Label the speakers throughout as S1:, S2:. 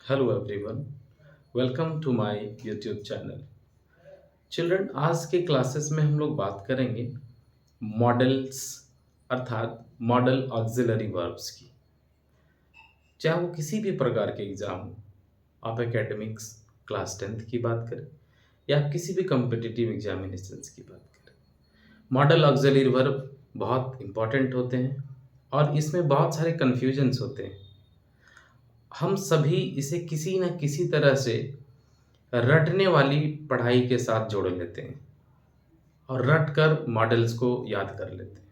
S1: Hello everyone, welcome to my YouTube channel. Children, आज के classes में हम लोग बात करेंगे मॉडल्स अर्थात मॉडल ऑक्सिलरी वर्ब्स की। चाहे वो किसी भी प्रकार के एग्जाम हो, आप एकेडमिक्स क्लास 10th की बात करें या आप किसी भी कम्पिटिटिव एग्जामिनेशंस की बात करें, मॉडल ऑक्सिलरी वर्ब बहुत इंपॉर्टेंट होते हैं और इसमें बहुत सारे कन्फ्यूजन्स होते हैं। हम सभी इसे किसी न किसी तरह से रटने वाली पढ़ाई के साथ जोड़ लेते हैं और रट कर मॉडल्स को याद कर लेते हैं,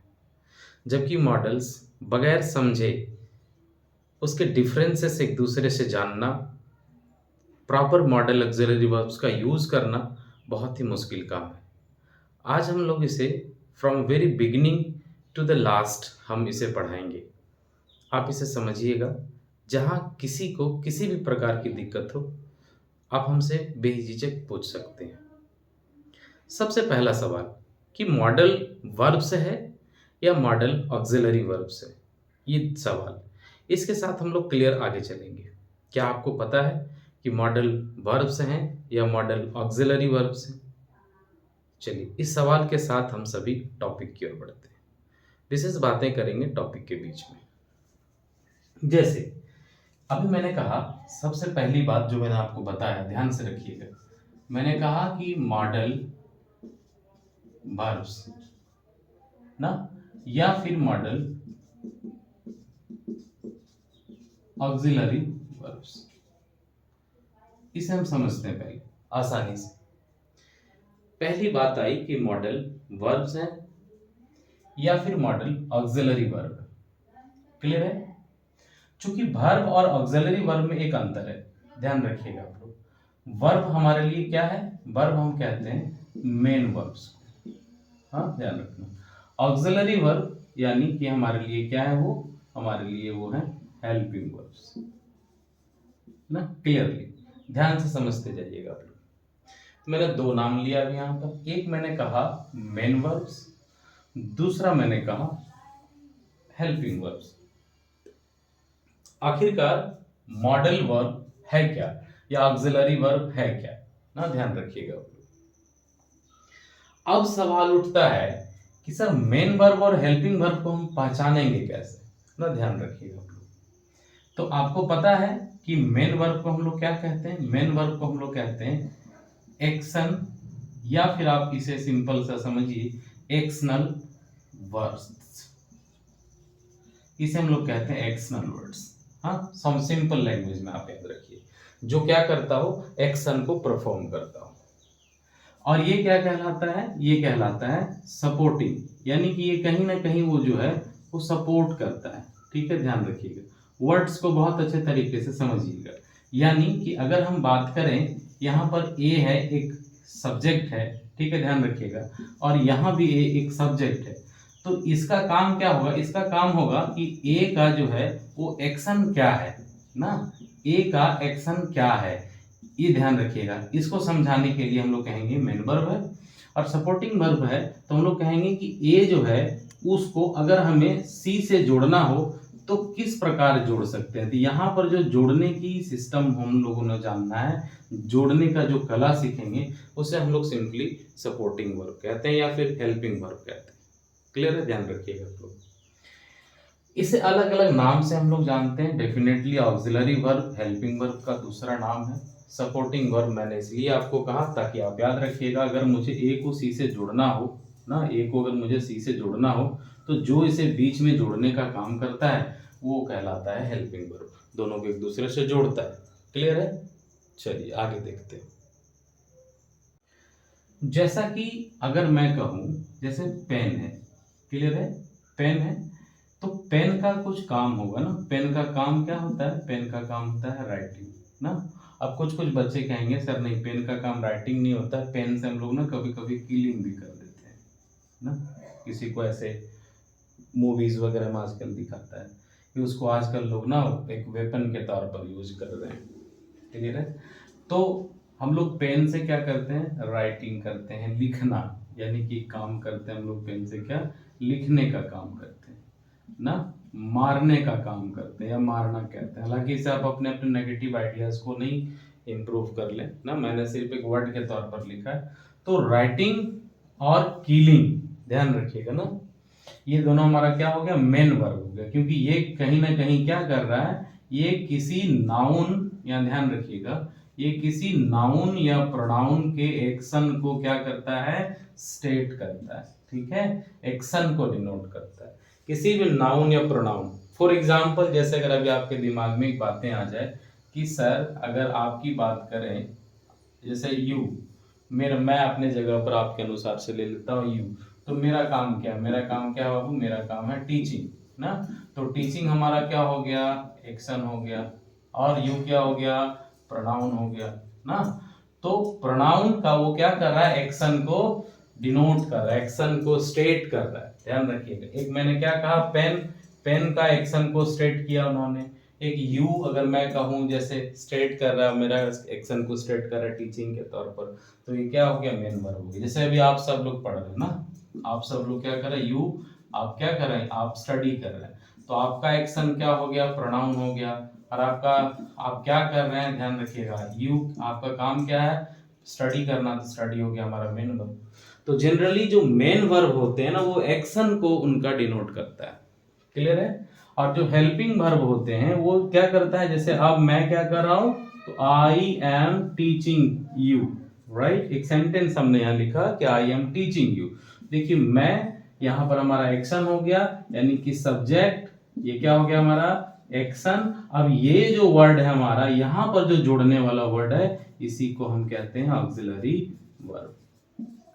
S1: जबकि मॉडल्स बगैर समझे उसके डिफरेंसेस एक दूसरे से जानना, प्रॉपर मॉडल ऑक्सिलरी वर्ब्स का यूज़ करना बहुत ही मुश्किल काम है। आज हम लोग इसे from very beginning to the last हम इसे पढ़ाएंगे। आप इसे समझिएगा। जहाँ किसी को किसी भी प्रकार की दिक्कत हो, आप हमसे बेझिझक पूछ सकते हैं। सबसे पहला सवाल कि मॉडल वर्ब्स है या मॉडल ऑक्सिलरी वर्ब्स है, ये सवाल, इसके साथ हम लोग क्लियर आगे चलेंगे। क्या आपको पता है कि मॉडल वर्ब्स हैं या मॉडल ऑक्सिलरी वर्ब्स हैं? चलिए, इस सवाल के साथ हम सभी टॉपिक की ओर बढ़ते हैं। विशेष बातें करेंगे टॉपिक के बीच में। जैसे अभी मैंने कहा, सबसे पहली बात जो मैंने आपको बताया, ध्यान से रखिएगा। मैंने कहा कि मॉडल वर्ब्स ना, या फिर मॉडल ऑक्सिलरी वर्ब्स, इसे हम समझते हैं पहले आसानी से। पहली बात आई कि मॉडल वर्ब्स हैं या फिर मॉडल ऑक्सिलरी वर्ब। क्लियर है? चूंकि वर्ब और ऑक्सिलरी वर्ब में एक अंतर है, ध्यान रखिएगा आप लोग। वर्ब हमारे लिए क्या है? वर्ब हम कहते हैं मेन वर्ब्स। हाँ, ध्यान रखना। ऑक्सिलरी वर्ब यानी कि हमारे लिए क्या है? वो हमारे लिए वो है हेल्पिंग वर्ब्स ना। क्लियरली ध्यान से समझते जाइएगा आप लोग। मैंने दो नाम लिया अभी यहाँ पर। एक मैंने कहा मेन वर्ब्स, दूसरा मैंने कहा हेल्पिंग वर्ब्स। आखिरकार मॉडल वर्ब है क्या या ऑक्सिलरी वर्ब है क्या ना, ध्यान रखिएगा आप लोग। अब सवाल उठता है कि सर मेन वर्ब और हेल्पिंग वर्ब को हम पहचानेंगे कैसे ना, ध्यान रखिएगा आप लोग। तो आपको पता है कि मेन वर्ब को हम लोग क्या कहते हैं? मेन वर्ब को हम लोग कहते हैं एक्शन, या फिर आप इसे सिंपल सा समझिए एक्शनल वर्ड्स। इसे हम लोग कहते हैं एक्शनल वर्ड्स। हाँ, सम सिंपल लैंग्वेज में आप याद रखिए, जो क्या करता हो? एक्शन को परफॉर्म करता हो। और ये क्या कहलाता है? ये कहलाता है सपोर्टिंग, यानी कि ये कहीं ना कहीं वो जो है वो सपोर्ट करता है। ठीक है, ध्यान रखिएगा, वर्ड्स को बहुत अच्छे तरीके से समझिएगा। यानी कि अगर हम बात करें, यहाँ पर ए है, एक सब्जेक्ट है, ठीक है, ध्यान रखिएगा, और यहाँ भी ए एक सब्जेक्ट है। तो इसका काम क्या होगा? इसका काम होगा कि ए का जो है वो एक्शन क्या है ना, ए का एक्शन क्या है, ये ध्यान रखिएगा। इसको समझाने के लिए हम लोग कहेंगे मेन वर्ब है, और सपोर्टिंग वर्ब है तो हम लोग कहेंगे कि ए जो है उसको अगर हमें सी से जोड़ना हो तो किस प्रकार जोड़ सकते हैं। तो यहाँ पर जो जोड़ने की सिस्टम हम लोगों ने जानना है, जोड़ने का जो कला सीखेंगे, उसे हम लोग सिंपली सपोर्टिंग वर्ब कहते हैं या फिर हेल्पिंग वर्ब कहते हैं। क्लियर है? ध्यान रखिएगा आप लोग। इसे अलग अलग नाम से हम लोग जानते हैं। Definitely auxiliary verb helping verb का दूसरा नाम है। सपोर्टिंग वर्ब मैंने इसलिए आपको कहा ताकि आप याद रखिएगा, अगर मुझे ए को सी से जोड़ना हो ना, ए को अगर मुझे सी से जोड़ना हो तो जो इसे बीच में जोड़ने का काम करता है वो कहलाता है हेल्पिंग वर्ब, दोनों को एक दूसरे से जोड़ता है। क्लियर है? चलिए आगे देखते हैं। जैसा कि अगर मैं कहूं, जैसे पेन है, क्लियर है, पेन है, तो पेन का कुछ काम होगा ना। पेन का काम क्या होता है? पेन का काम होता है राइटिंग ना। अब कुछ कुछ बच्चे कहेंगे सर नहीं, पेन का काम राइटिंग नहीं होता है, पेन से हम लोग ना कभी कभी किलिंग भी कर देते हैं ना। किसी को ऐसे मूवीज वगैरह में आजकल दिखाता है कि उसको आजकल लोग ना एक वेपन के तौर पर यूज कर रहे हैं। क्लियर है? तो हम लोग पेन से क्या करते हैं? राइटिंग करते हैं, लिखना, यानी कि काम करते हैं हम लोग पेन से क्या? लिखने का काम करते हैं ना। मारने का काम करते हैं या मारना कहते हैं। हालांकि इसे आप अपने अपने नेगेटिव आइडियाज को नहीं इम्प्रूव कर लें ना, मैंने सिर्फ एक वर्ड के तौर पर लिखा है। तो राइटिंग और किलिंग ध्यान रखिएगा ना, ये दोनों हमारा क्या हो गया, मेन वर्ब हो गया, क्योंकि ये कहीं ना कहीं क्या कर रहा है, ये किसी नाउन या ध्यान रखिएगा, ये किसी नाउन या प्रोनाउन के एक्शन को क्या करता है, स्टेट करता है। ठीक है, एक्शन को डिनोट करता है किसी भी नाउन या प्रोनाउन। फॉर एग्जाम्पल, जैसे अगर अभी आपके दिमाग में एक बातें आ जाए कि सर अगर आपकी बात करें, जैसे यू, मेरा, मैं अपने जगह पर आपके अनुसार से ले लेता हूँ यू, तो मेरा काम क्या है, मेरा काम क्या है बाबू, मेरा काम है टीचिंग ना। तो टीचिंग हमारा क्या हो गया, एक्शन हो गया, और यू क्या हो गया, प्रोनाउन हो गया ना। तो प्रोनाउन का वो क्या कर रहा है, एक्शन को डिनोट कर रहा है, एक्शन को स्टेट कर रहा है। ध्यान रखिएगा, एक मैंने क्या कहा, पेन, पेन का एक्शन को स्टेट किया उन्होंने। एक यू अगर मैं कहूँ जैसे स्टेट कर रहा है, मेरा एक्शन को स्टेट कर रहा है टीचिंग के तौर पर, तो ये क्या हो गया, मेन वर्ब हो गया। जैसे अभी आप सब लोग पढ़ रहे हैं ना, आप सब लोग क्या कर रहे हैं, यू, आप क्या कर रहे हैं, आप स्टडी कर रहे हैं, तो आपका एक्शन क्या हो गया, प्रोनाउन हो गया। और आपका, आप क्या कर रहे हैं, ध्यान रखिएगा, यू, आपका काम क्या है, स्टडी करना, तो स्टडी हो गया हमारा मेन वर्ब। तो जनरली जो मेन वर्ब होते हैं ना, वो एक्शन को उनका डिनोट करता है। क्लियर है। और जो हेल्पिंग वर्ब होते हैं वो क्या करता है, जैसे अब मैं क्या कर रहा हूं, तो I am teaching you, right. एक सेंटेंस हमने यहां लिखा कि आई एम टीचिंग यू। देखिए मैं, यहां पर हमारा एक्शन हो गया, यानी कि सब्जेक्ट, ये क्या हो गया हमारा एक्शन। अब ये जो वर्ड है हमारा, यहां पर जो जोड़ने वाला वर्ड है, इसी को हम कहते हैं ऑक्सिलरी वर्ब।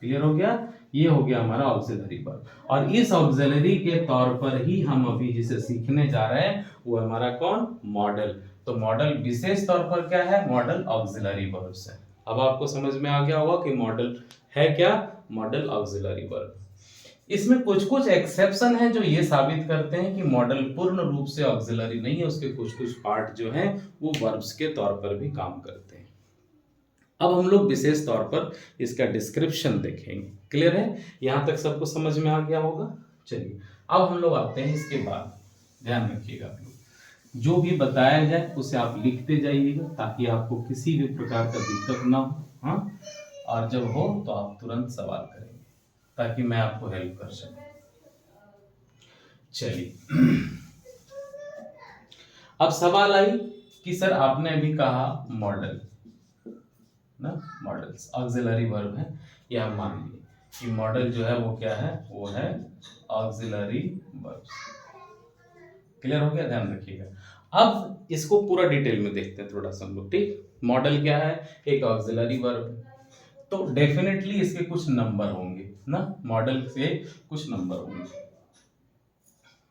S1: क्लियर हो गया, ये हो गया हमारा ऑक्सिलरी वर्ब। और इस ऑक्सिलरी के तौर पर ही हम अभी जिसे सीखने जा रहे हैं वो हमारा कौन, मॉडल। तो मॉडल विशेष तौर पर क्या है, मॉडल ऑक्सिलरी वर्ब्स है। अब आपको समझ में आ गया होगा कि मॉडल है क्या, मॉडल ऑक्सिलरी वर्ब। इसमें कुछ कुछ एक्सेप्शन है जो ये साबित करते हैं कि मॉडल पूर्ण रूप से ऑक्सिलरी नहीं है, उसके कुछ कुछ पार्ट जो हैं वो वर्ब्स के तौर पर भी काम करते हैं। अब हम लोग विशेष तौर पर इसका डिस्क्रिप्शन देखेंगे। क्लियर है, यहां तक सबको समझ में आ गया होगा। चलिए अब हम लोग आते हैं इसके बाद, ध्यान रखिएगा आप लोग, जो भी बताया जाए उसे आप लिखते जाइएगा ताकि आपको किसी भी प्रकार का दिक्कत ना हो। हाँ, और जब हो तो आप तुरंत सवाल करेंगे ताकि मैं आपको हेल्प कर सकूं। चलिए अब सवाल आई कि सर आपने अभी कहा मॉडल ना, मॉडल्स ऑक्सिलरी वर्ब है, या मान लिए कि मॉडल जो है वो क्या है, वो है ऑक्सिलरी वर्ब। क्लियर हो गया, ध्यान रखिएगा। अब इसको पूरा डिटेल में देखते हैं थोड़ा सा हम लोग। ठीक, मॉडल क्या है, एक ऑक्सिलरी वर्ब, तो डेफिनेटली इसके कुछ नंबर होंगे ना, मॉडल के कुछ नंबर होंगे।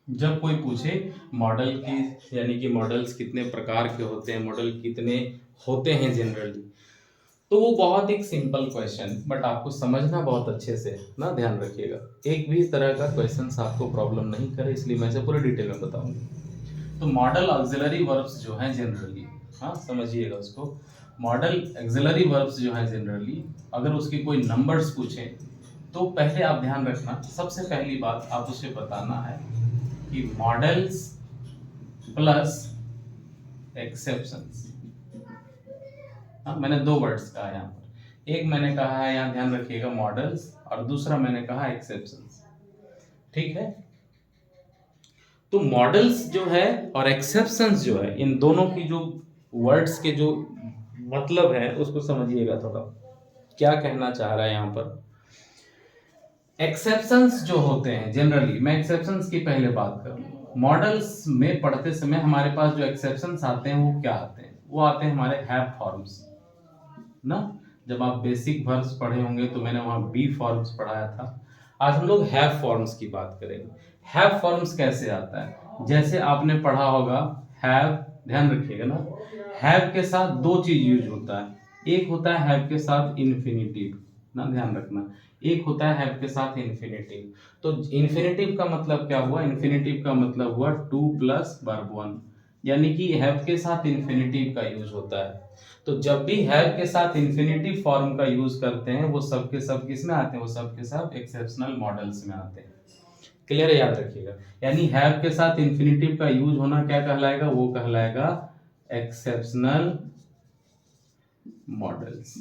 S1: जब कोई पूछे मॉडल की, यानी कि मॉडल्स कितने प्रकार के होते हैं, मॉडल कितने होते हैं जनरली, तो वो बहुत एक सिंपल क्वेश्चन, बट आपको समझना बहुत अच्छे से ना, ध्यान रखिएगा। एक भी तरह का क्वेश्चन आपको प्रॉब्लम नहीं करे, इसलिए मैं इसे पूरे डिटेल में बताऊंगा। तो मॉडल ऑक्सिलरी वर्ब्स जो हैं जनरली, हाँ समझिएगा उसको, मॉडल ऑक्सिलरी वर्ब्स जो हैं जनरली, अगर उसके कोई नंबर्स पूछे तो पहले आप ध्यान रखना, सबसे पहली बात आप उसे बताना है कि मॉडल्स प्लस एक्सेप्शंस। हाँ, मैंने दो वर्ड्स कहा यहाँ पर, एक मैंने कहा है यहाँ ध्यान रखिएगा मॉडल्स, और दूसरा मैंने कहा एक्सेप्शंस। ठीक है, तो मॉडल्स जो है और एक्सेप्शंस जो है, इन दोनों की जो वर्ड्स के जो मतलब है उसको समझिएगा थोड़ा, क्या कहना चाह रहा है यहाँ पर। एक्सेप्शंस जो होते हैं जनरली, मैं एक्सेप्शंस की पहले बात करूँ, मॉडल्स में पढ़ते समय हमारे पास जो एक्सेप्शंस आते हैं वो क्या आते हैं, वो आते हैं हमारे हैव फॉर्म्स ना। जब आप बेसिक वर्ब्स पढ़े होंगे तो मैंने वहां बी फॉर्म्स पढ़ाया था। आज हम लोग हैव फॉर्म्स की बात करेंगे। हैव फॉर्म्स कैसे आता है, जैसे आपने पढ़ा होगा हैव, ध्यान रखिएगा ना, हैव के साथ दो चीज यूज होता है, एक होता है हैव के साथ इन्फिनिटिव ना, ध्यान रखना, एक होता है हैव के साथ इन्फिनिटिव। तो इन्फिनिटिव का मतलब क्या हुआ, इन्फिनिटिव का मतलब हुआ टू प्लस वर्ब वन, यानी कि हैव के साथ इन्फिनिटिव का यूज होता है। तो जब भी हैव के साथ इन्फिनिटिव फॉर्म का यूज करते हैं वो सब के सब किस में आते हैं, वो सब के सब एक्सेप्शनल मॉडल्स में आते हैं। क्लियर है, याद रखिएगा। यानी हैव के साथ इंफिनिटिव का यूज होना क्या कहलाएगा, वो कहलाएगा एक्सेप्शनल मॉडल्स।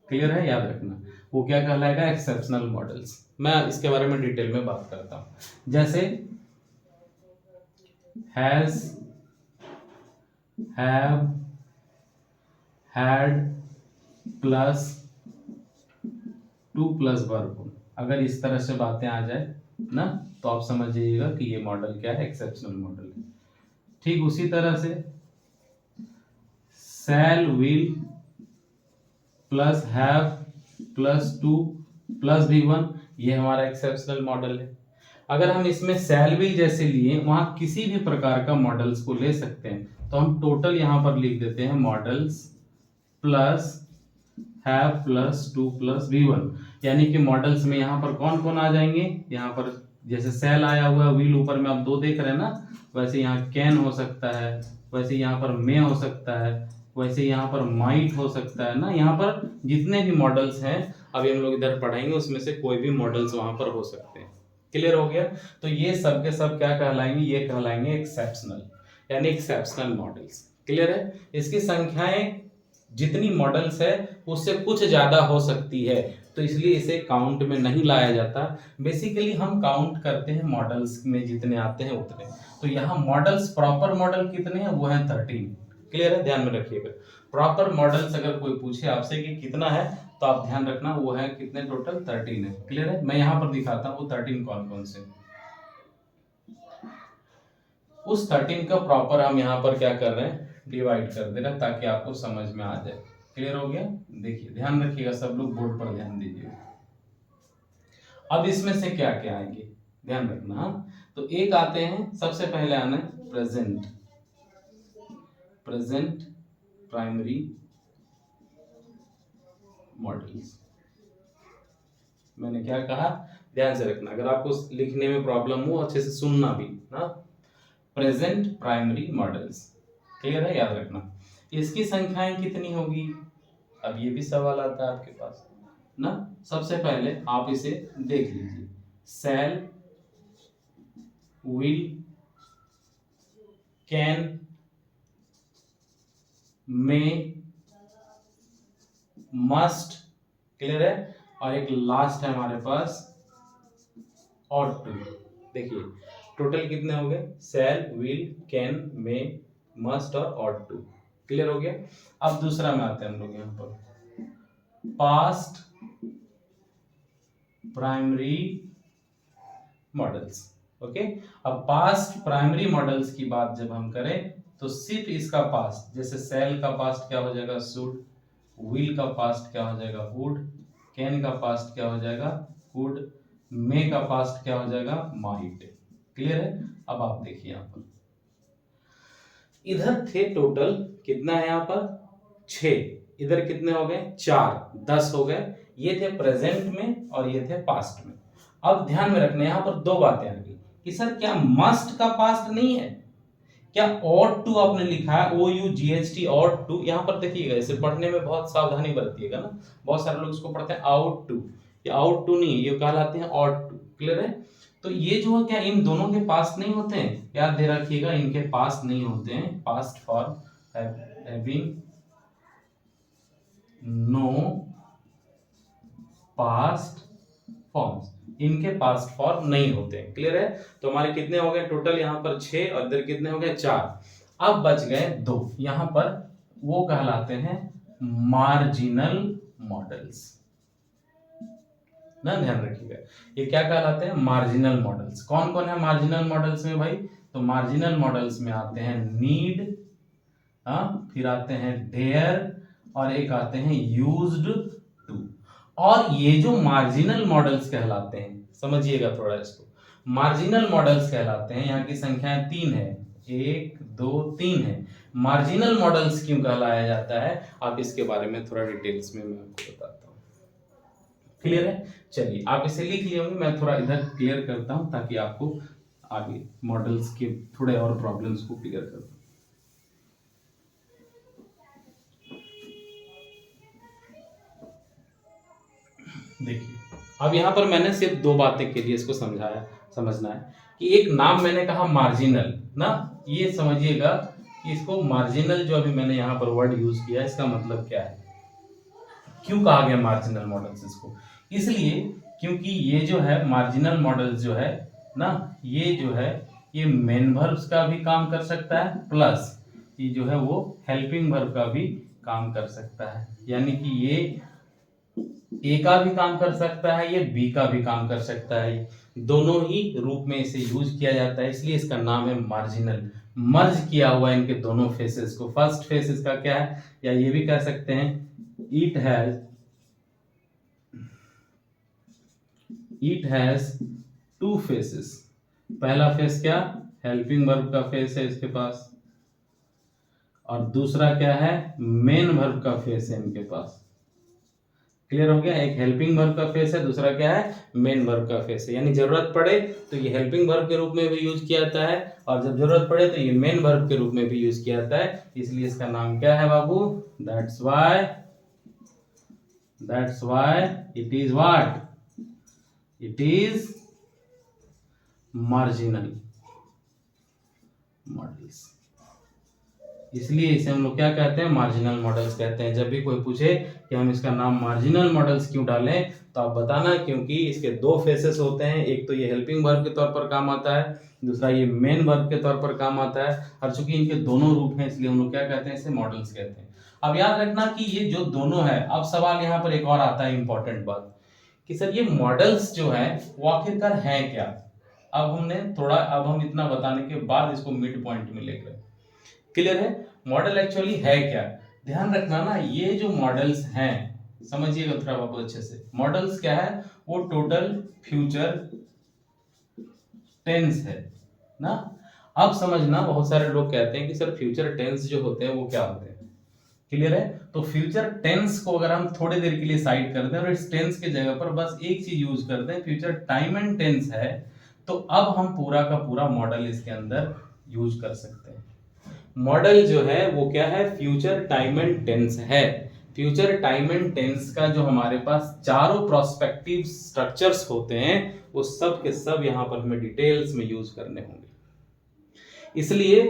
S1: क्लियर है, याद रखना, वो क्या कहलाएगा, एक्सेप्शनल मॉडल्स। मैं इसके बारे में डिटेल में बात करता हूं। जैसे has, have, had plus to plus verb, अगर इस तरह से बातें आ जाए ना, तो आप समझ जाइएगा कि ये मॉडल क्या है, एक्सेप्शनल मॉडल है। ठीक उसी तरह से shall, will plus have plus to plus be one, ये हमारा एक्सेप्शनल मॉडल है। अगर हम इसमें शैल विल जैसे लिए, वहां किसी भी प्रकार का मॉडल्स को ले सकते हैं, तो हम टोटल यहां पर लिख देते हैं modals plus have plus to plus V one. यानी कि मॉडल्स में यहाँ पर कौन कौन आ जाएंगे, यहाँ पर जैसे सेल आया हुआ है, व्हील ऊपर में आप दो देख रहे हैं ना, वैसे यहाँ कैन हो सकता है, वैसे यहाँ पर मे हो सकता है, वैसे यहाँ पर माइट हो सकता है ना। यहाँ पर जितने भी मॉडल्स हैं अभी हम लोग इधर पढ़ाएंगे, उसमें से कोई भी मॉडल्स वहां पर हो सकते हैं। क्लियर हो गया। तो ये सब के सब क्या कहलाएंगे, ये कहलाएंगे एक्सेप्शनल, यानी एक्सेप्शनल मॉडल्स। क्लियर है। इसकी संख्याएं जितनी मॉडल्स है उससे कुछ ज्यादा हो सकती है, तो इसलिए इसे काउंट में नहीं लाया जाता। बेसिकली हम काउंट करते हैं मॉडल्स में जितने आते हैं उतने। तो यहाँ मॉडल्स, प्रॉपर मॉडल कितने हैं, वो है 13। क्लियर है, ध्यान में रखिएगा। प्रॉपर मॉडल्स अगर कोई पूछे आपसे कि कितना है, तो आप ध्यान रखना वो है कितने, टोटल 13 है। क्लियर है। मैं यहाँ पर दिखाता हूँ वो 13 कौन कौन से। उस 13 का प्रॉपर हम यहाँ पर क्या कर रहे हैं, डिवाइड कर दे रहे हैं, ताकि आपको समझ में आ जाए। क्लियर हो गया। देखिए ध्यान रखिएगा, सब लोग बोर्ड पर ध्यान दीजिए। अब इसमें से क्या क्या आएंगे, ध्यान रखना। हाँ? तो एक आते हैं, सबसे पहले आना है प्रेजेंट, प्रेजेंट प्राइमरी मॉडल्स। मैंने क्या कहा, ध्यान से रखना, अगर आपको लिखने में प्रॉब्लम हो अच्छे से सुनना भी ना। प्रेजेंट प्राइमरी मॉडल्स, क्लियर है, याद रखना। इसकी संख्याएं कितनी होगी, अब ये भी सवाल आता है आपके पास ना। सबसे पहले आप इसे देख लीजिए, shall, will, can, may, must, clear है, और एक लास्ट है हमारे पास और टू। देखिए टोटल कितने हो गए, shall, will, can, may, must और टू। क्लियर हो गया। अब दूसरा में आते हैं हम लोग यहाँ पर, पास्ट प्राइमरी मॉडल्स। ओके। अब पास्ट प्राइमरी मॉडल्स की बात जब हम करें, तो सिर्फ इसका पास्ट, जैसे सेल का पास्ट क्या हो जाएगा, शुड, विल का पास्ट क्या हो जाएगा, वुड, कैन का पास्ट क्या हो जाएगा, कुड, मे का पास्ट क्या हो जाएगा, माइट। क्लियर है। अब आप देखिए यहां पर, इधर थे टोटल कितना है, यहां पर 6, इधर कितने हो गए 4, 10 हो गए। ये थे प्रेजेंट में और ये थे पास्ट में। अब ध्यान में रखना, यहां पर दो बातें आ गई कि सर क्या मस्ट का पास्ट नहीं है, क्या ऑट टू आपने लिखा है, OUGHT ऑट टू। यहां पर देखिएगा, इसे पढ़ने में बहुत सावधानी बरतिएगा ना, बहुत सारे लोग इसको पढ़ते हैं आउट टू, ये आउट टू नहीं, ये कहलाते हैं ऑट टू। क्लियर है। तो ये जो है क्या इन दोनों के पास नहीं होते हैं, याद दे रखिएगा, इनके पास नहीं होते हैं past form, having no past forms, इनके पास्ट फॉर्म नहीं होते हैं। क्लियर है। तो हमारे कितने हो गए टोटल, यहां पर 6 और इधर कितने हो गए 4। अब बच गए 2, यहां पर वो कहलाते हैं मार्जिनल मॉडल्स ना, ध्यान रखिएगा। ये क्या कहलाते हैं, मार्जिनल मॉडल्स। कौन कौन है मार्जिनल मॉडल्स में भाई, तो मार्जिनल मॉडल्स में आते हैं नीड, फिर आते हैं डेयर, और एक आते हैं यूज्ड टू। और ये जो मार्जिनल मॉडल्स कहलाते हैं, समझिएगा थोड़ा इसको, मार्जिनल मॉडल्स कहलाते हैं, यहाँ की संख्याएं 3 है, 1 2 3 है। मार्जिनल मॉडल्स क्यों कहलाया जाता है, आप इसके बारे में थोड़ा डिटेल्स में मैं आपको बताता हूँ। क्लियर है। चलिए आप इसे लिख लिए होंगे, मैं थोड़ा इधर क्लियर करता हूं ताकि आपको आगे मॉडल्स के थोड़े और प्रॉब्लम्स को क्लियर कर दूं। देखिए अब यहाँ पर मैंने सिर्फ दो बातें के लिए इसको समझाया, समझना है कि एक नाम मैंने कहा मार्जिनल ना, ये समझिएगा कि इसको मार्जिनल जो अभी मैंने यहाँ पर वर्ड यूज किया इसका मतलब क्या है, क्यों कहा गया मार्जिनल मॉडल्स इसको, इसलिए क्योंकि ये जो है मार्जिनल मॉडल्स जो है ना, ये जो है ये मेन वर्ब्स का भी काम कर सकता है, प्लस ये जो है वो हेल्पिंग वर्ब का भी काम कर सकता है, यानी कि ये ए का भी काम कर सकता है, ये बी का भी काम कर सकता है, दोनों ही रूप में इसे यूज किया जाता है, इसलिए इसका नाम है मार्जिनल। मर्ज किया हुआ है इनके दोनों फेसेस को। फर्स्ट फेस इसका क्या है, या ये भी कह सकते हैं इट हैज टू फेसेस। पहला फेस क्या, हेल्पिंग वर्ब का फेस है इसके पास, और दूसरा क्या है, मेन वर्ब का फेस है इनके पास। क्लियर हो गया, एक हेल्पिंग वर्ब का फेस है, दूसरा क्या है, मेन वर्ब का फेस है, यानी जरूरत पड़े तो ये हेल्पिंग वर्ब के रूप में भी यूज किया जाता है, और जब जरूरत पड़े तो ये मेन वर्ब के रूप में भी यूज किया जाता है, इसलिए इसका नाम क्या है बाबू, that's why it is what, it is marginal models. इसलिए इसे हम लोग क्या कहते हैं, मार्जिनल मॉडल्स कहते हैं। जब भी कोई पूछे कि हम इसका नाम मार्जिनल मॉडल्स क्यों डालें, तो आप बताना क्योंकि इसके दो फेसेस होते हैं, एक तो ये हेल्पिंग वर्ब के तौर पर काम आता है, दूसरा ये मेन वर्ब के तौर पर काम आता है, और चूंकि इनके दोनों रूप हैं इसलिए हम लोग क्या कहते हैं, इसे मॉडल्स कहते हैं। अब याद रखना कि ये जो दोनों है, अब सवाल यहाँ पर एक और आता है इंपॉर्टेंट बात, कि सर ये मॉडल्स जो है वो आखिरकार है क्या। अब हम इतना बताने के बाद इसको मिड पॉइंट में लेकर, क्लियर है, मॉडल एक्चुअली है क्या। ध्यान रखना ना, ये जो मॉडल्स हैं, समझिएगा थोड़ा बहुत अच्छे से, मॉडल्स क्या है, वो टोटल फ्यूचर टेंस है ना। अब समझना, बहुत सारे लोग कहते हैं कि सर फ्यूचर टेंस जो होते हैं वो क्या होते हैं, क्लियर है। तो फ्यूचर टेंस को अगर हम थोड़ी देर के लिए साइड कर दें और इस टेंस की जगह पर बस एक चीज यूज कर दें, फ्यूचर टाइम एंड टेंस है, तो अब हम पूरा का पूरा मॉडल इसके अंदर यूज कर सकते हैं। मॉडल जो है वो क्या है, फ्यूचर टाइम एंड टेंस है। फ्यूचर टाइम एंड टेंस का जो हमारे पास चारों प्रोस्पेक्टिव स्ट्रक्चर्स होते हैं, वो सब के सब यहां पर हमें डिटेल्स में यूज करने होंगे। इसलिए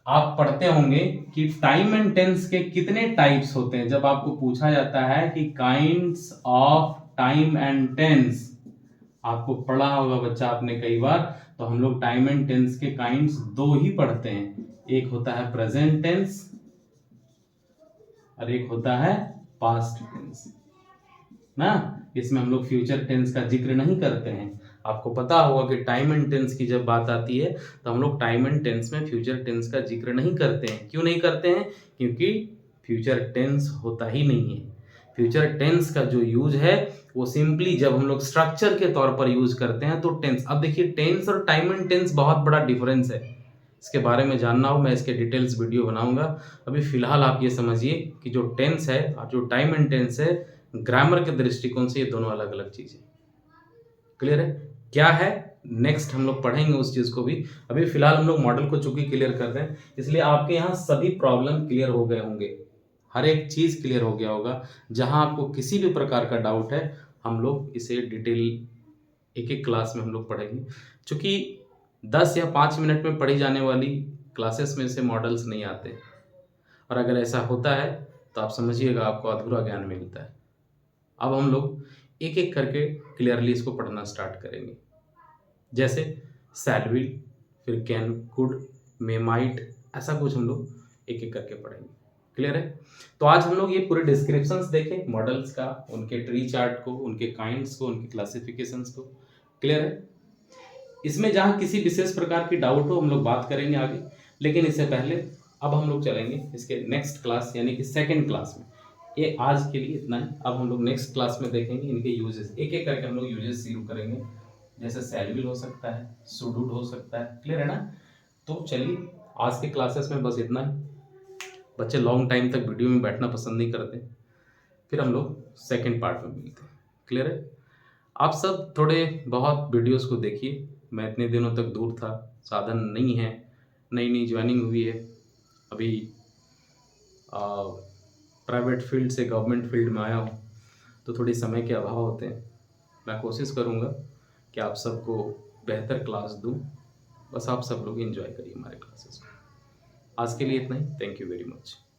S1: आप पढ़ते होंगे कि टाइम एंड टेंस के कितने टाइप्स होते हैं। जब आपको पूछा जाता है कि kinds of time and tense, आपको पढ़ा होगा बच्चा आपने कई बार, तो हम लोग टाइम एंड टेंस के काइंड्स दो ही पढ़ते हैं, एक होता है प्रेजेंट टेंस और एक होता है पास्ट टेंस ना। इसमें हम लोग फ्यूचर टेंस का जिक्र नहीं करते हैं। आपको पता होगा कि टाइम एंड टेंस की जब बात आती है तो हम लोग टाइम एंड टेंस में फ्यूचर टेंस का जिक्र नहीं करते हैं। क्यों नहीं करते हैं, क्योंकि फ्यूचर टेंस होता ही नहीं है। फ्यूचर टेंस का जो यूज है वो सिंपली जब हम लोग स्ट्रक्चर के तौर पर यूज करते हैं तो टेंस। अब देखिए, टेंस और टाइम एंड टेंस बहुत बड़ा डिफरेंस है। इसके बारे में जानना हो मैं इसके डिटेल्स वीडियो बनाऊंगा। अभी फिलहाल आप ये समझिए कि जो टेंस है और जो टाइम एंड टेंस है, ग्रामर के दृष्टिकोण से ये दोनों अलग अलग चीजें। क्लियर है, क्या है नेक्स्ट हम लोग पढ़ेंगे उस चीज को भी। अभी फिलहाल हम लोग मॉडल को चूंकि क्लियर कर रहे हैं, इसलिए आपके यहाँ सभी प्रॉब्लम क्लियर हो गए होंगे, हर एक चीज क्लियर हो गया होगा। जहां आपको किसी भी प्रकार का डाउट है, हम लोग इसे डिटेल एक एक क्लास में हम लोग पढ़ेंगे। चूंकि 10 या 5 मिनट में पढ़ी जाने वाली क्लासेस में से मॉडल्स नहीं आते, और अगर ऐसा होता है तो आप समझिएगा आपको अधूरा ज्ञान मिलता है। अब हम लोग एक एक करके क्लियरली इसको पढ़ना स्टार्ट करेंगे। जैसे शैल विल, फिर कैन, कुड, मे, माइट, ऐसा कुछ हम लोग एक एक करके पढ़ेंगे। क्लियर है। तो आज हम लोग ये पूरे डिस्क्रिप्शंस देखें मॉडल्स का, उनके ट्री चार्ट को, उनके काइंड्स को, उनके क्लासिफिकेशंस को। क्लियर है। इसमें जहां किसी विशेष प्रकार की डाउट हो हम लोग बात करेंगे आगे, लेकिन इससे पहले अब हम लोग चलेंगे इसके नेक्स्ट क्लास यानी कि सेकंड क्लास में। ये आज के लिए इतना ही। अब हम लोग नेक्स्ट क्लास में देखेंगे इनके यूजेस, एक एक करके हम लोग यूजेस शुरू करेंगे। जैसे शैल विल हो सकता है, शुड वुड हो सकता है। क्लियर है ना। तो चलिए, आज के क्लासेस में बस इतना ही। बच्चे लॉन्ग टाइम तक वीडियो में बैठना पसंद नहीं करते, फिर हम लोग सेकेंड पार्ट में मिलते हैं। क्लियर है। आप सब थोड़े बहुत वीडियोस को देखिए। मैं इतने दिनों तक दूर था, साधन नहीं है, नई नई ज्वाइनिंग हुई है, अभी प्राइवेट फील्ड से गवर्नमेंट फील्ड में आया हूँ, तो थोड़ी समय के अभाव होते हैं। मैं कोशिश करूँगा कि आप सबको बेहतर क्लास दूँ। बस आप सब लोग एन्जॉय करिए हमारे क्लासेस को। आज के लिए इतना ही। Thank you very much.